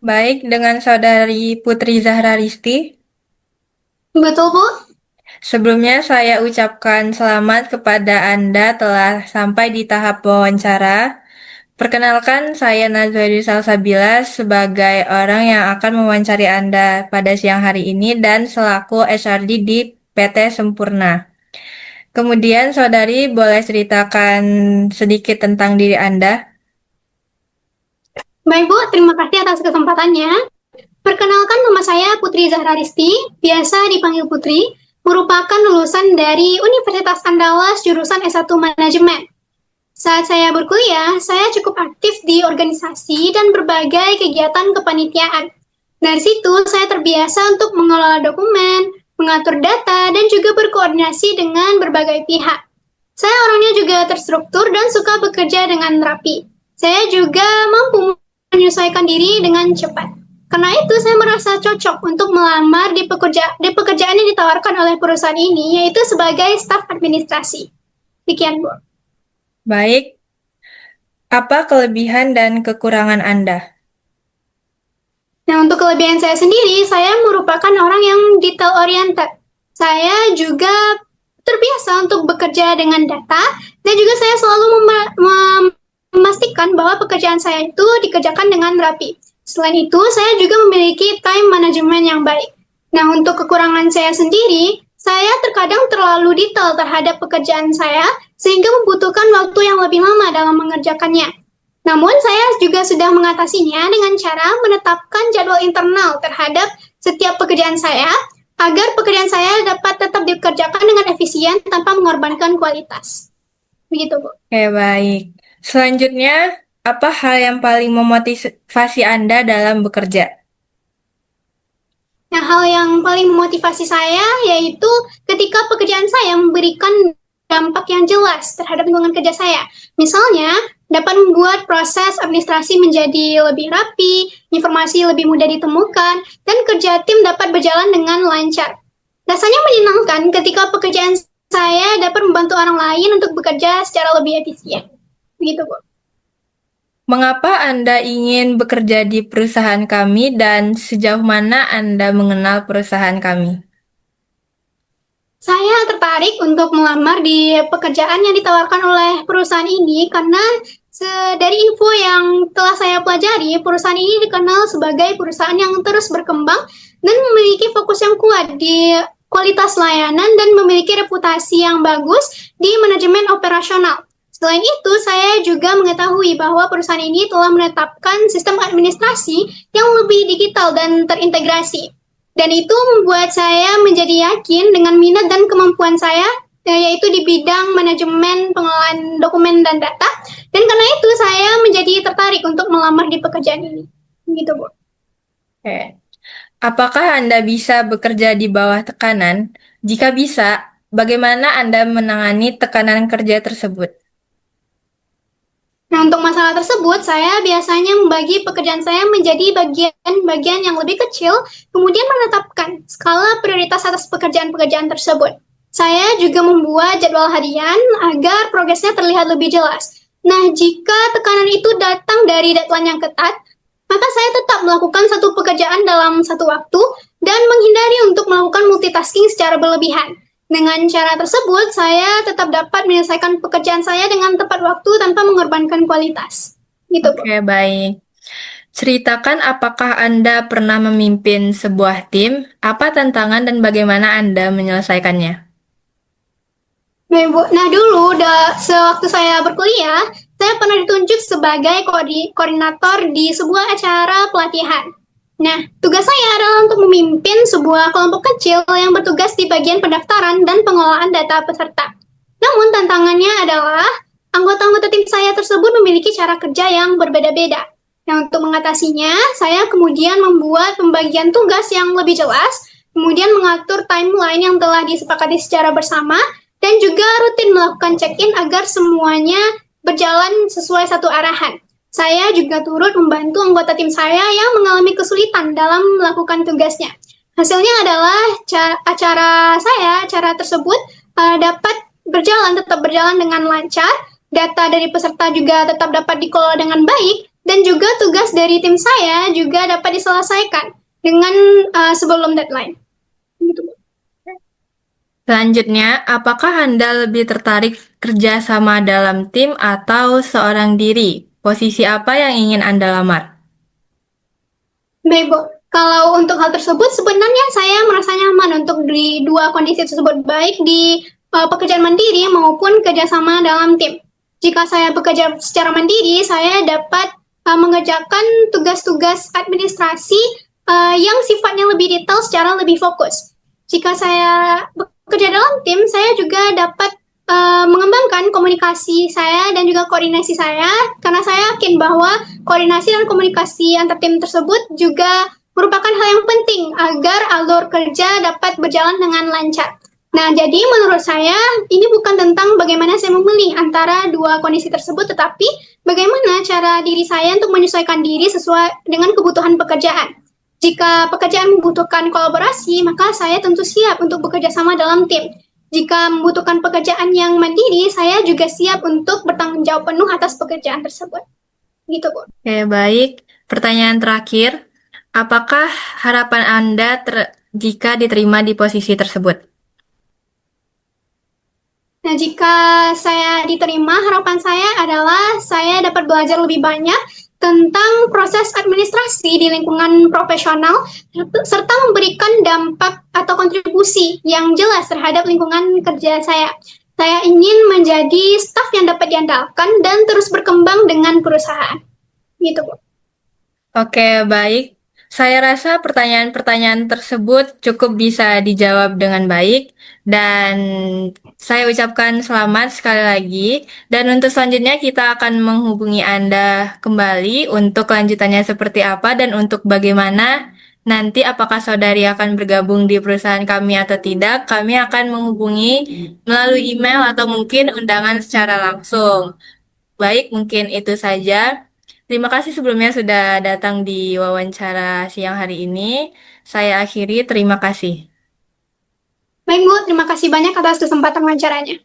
Baik, dengan Saudari Putri Zahra Risti. Betul, Bu. Sebelumnya saya ucapkan selamat kepada Anda telah sampai di tahap wawancara. Perkenalkan, saya Najwa Salsabila sebagai orang yang akan mewawancari Anda pada siang hari ini dan selaku HRD di PT Sempurna. Kemudian, Saudari boleh ceritakan sedikit tentang diri Anda? Baik, Bu. Terima kasih atas kesempatannya. Perkenalkan, nama saya Putri Zahra Risti, biasa dipanggil Putri, merupakan lulusan dari Universitas Andalas jurusan S1 Manajemen. Saat saya berkuliah, saya cukup aktif di organisasi dan berbagai kegiatan kepanitiaan. Dari situ, saya terbiasa untuk mengelola dokumen, mengatur data, dan juga berkoordinasi dengan berbagai pihak. Saya orangnya juga terstruktur dan suka bekerja dengan rapi. Saya juga mampu menyesuaikan diri dengan cepat. Karena itu, saya merasa cocok untuk melamar di pekerjaan yang ditawarkan oleh perusahaan ini, yaitu sebagai staf administrasi. Demikian, Bu. Baik, apa kelebihan dan kekurangan Anda? Nah, untuk kelebihan saya sendiri, saya merupakan orang yang detail oriented. Saya juga terbiasa untuk bekerja dengan data, dan juga saya selalu memastikan bahwa pekerjaan saya itu dikerjakan dengan rapi. Selain itu, saya juga memiliki time management yang baik. Nah, untuk kekurangan saya sendiri, saya terkadang terlalu detail terhadap pekerjaan saya, sehingga membutuhkan waktu yang lebih lama dalam mengerjakannya. Namun, saya juga sudah mengatasinya dengan cara menetapkan jadwal internal terhadap setiap pekerjaan saya, agar pekerjaan saya dapat tetap dikerjakan dengan efisien tanpa mengorbankan kualitas. Begitu, Bu. Oke, baik. Selanjutnya, apa hal yang paling memotivasi Anda dalam bekerja? Nah, hal yang paling memotivasi saya yaitu ketika pekerjaan saya memberikan dampak yang jelas terhadap lingkungan kerja saya. Misalnya, dapat membuat proses administrasi menjadi lebih rapi, informasi lebih mudah ditemukan, dan kerja tim dapat berjalan dengan lancar. Rasanya menyenangkan ketika pekerjaan saya dapat membantu orang lain untuk bekerja secara lebih efisien. Begitu, Bu. Mengapa Anda ingin bekerja di perusahaan kami dan sejauh mana Anda mengenal perusahaan kami? Saya tertarik untuk melamar di pekerjaan yang ditawarkan oleh perusahaan ini karena dari info yang telah saya pelajari, perusahaan ini dikenal sebagai perusahaan yang terus berkembang dan memiliki fokus yang kuat di kualitas layanan dan memiliki reputasi yang bagus di manajemen operasional. Selain itu, saya juga mengetahui bahwa perusahaan ini telah menetapkan sistem administrasi yang lebih digital dan terintegrasi. Dan itu membuat saya menjadi yakin dengan minat dan kemampuan saya, yaitu di bidang manajemen pengelolaan dokumen dan data. Dan karena itu saya menjadi tertarik untuk melamar di pekerjaan ini. Gitu, Bu. Oke. Apakah Anda bisa bekerja di bawah tekanan? Jika bisa, bagaimana Anda menangani tekanan kerja tersebut? Nah, untuk masalah tersebut, saya biasanya membagi pekerjaan saya menjadi bagian-bagian yang lebih kecil, kemudian menetapkan skala prioritas atas pekerjaan-pekerjaan tersebut. Saya juga membuat jadwal harian agar progresnya terlihat lebih jelas. Nah, jika tekanan itu datang dari deadline yang ketat, maka saya tetap melakukan satu pekerjaan dalam satu waktu dan menghindari untuk melakukan multitasking secara berlebihan. Dengan cara tersebut, saya tetap dapat menyelesaikan pekerjaan saya dengan tepat waktu tanpa mengorbankan kualitas. Gitu, Bu. Oke, baik. Ceritakan apakah Anda pernah memimpin sebuah tim, apa tantangan dan bagaimana Anda menyelesaikannya? Nah, Bu. Nah, dulu, sewaktu saya berkuliah, saya pernah ditunjuk sebagai koordinator di sebuah acara pelatihan. Nah, tugas saya adalah untuk memimpin sebuah kelompok kecil yang bertugas di bagian pendaftaran dan pengelolaan data peserta. Namun tantangannya adalah anggota-anggota tim saya tersebut memiliki cara kerja yang berbeda-beda. Nah, untuk mengatasinya, saya kemudian membuat pembagian tugas yang lebih jelas, kemudian mengatur timeline yang telah disepakati secara bersama, dan juga rutin melakukan check-in agar semuanya berjalan sesuai satu arahan. Saya juga turut membantu anggota tim saya yang mengalami kesulitan dalam melakukan tugasnya. Hasilnya adalah acara tersebut dapat tetap berjalan dengan lancar, data dari peserta juga tetap dapat dikelola dengan baik, Dan juga tugas dari tim saya juga dapat diselesaikan dengan sebelum deadline. Gitu. Selanjutnya, apakah Anda lebih tertarik kerja sama dalam tim atau seorang diri? Posisi apa yang ingin Anda lamar? Baik, Bu. Kalau untuk hal tersebut, sebenarnya saya merasa nyaman untuk di dua kondisi tersebut, baik di pekerjaan mandiri maupun kerjasama dalam tim. Jika saya bekerja secara mandiri, saya dapat mengerjakan tugas-tugas administrasi yang sifatnya lebih detail secara lebih fokus. Jika saya bekerja dalam tim, saya juga dapat mengembangkan komunikasi saya dan juga koordinasi saya, karena saya yakin bahwa koordinasi dan komunikasi antar tim tersebut juga merupakan hal yang penting agar alur kerja dapat berjalan dengan lancar. Nah, jadi menurut saya ini bukan tentang bagaimana saya memilih antara dua kondisi tersebut, tetapi bagaimana cara diri saya untuk menyesuaikan diri sesuai dengan kebutuhan pekerjaan. Jika pekerjaan membutuhkan kolaborasi, maka saya tentu siap untuk bekerja sama dalam tim. Jika membutuhkan pekerjaan yang mandiri, saya juga siap untuk bertanggung jawab penuh atas pekerjaan tersebut. Gitu, Bu. Oke, baik. Pertanyaan terakhir, apakah harapan Anda jika diterima di posisi tersebut? Nah, jika saya diterima, harapan saya adalah saya dapat belajar lebih banyak tentang proses administrasi di lingkungan profesional, serta memberikan dampak atau kontribusi yang jelas terhadap lingkungan kerja saya. Saya ingin menjadi staf yang dapat diandalkan dan terus berkembang dengan perusahaan. Gitu, Bu. Oke, baik. Saya rasa pertanyaan-pertanyaan tersebut cukup bisa dijawab dengan baik dan saya ucapkan selamat sekali lagi. Dan untuk selanjutnya kita akan menghubungi Anda kembali untuk kelanjutannya seperti apa dan untuk bagaimana nanti apakah saudari akan bergabung di perusahaan kami atau tidak. Kami akan menghubungi melalui email atau mungkin undangan secara langsung. Baik, mungkin itu saja. Terima kasih sebelumnya sudah datang di wawancara siang hari ini. Saya akhiri, terima kasih. Baik, Bu. Terima kasih banyak atas kesempatan wawancaranya.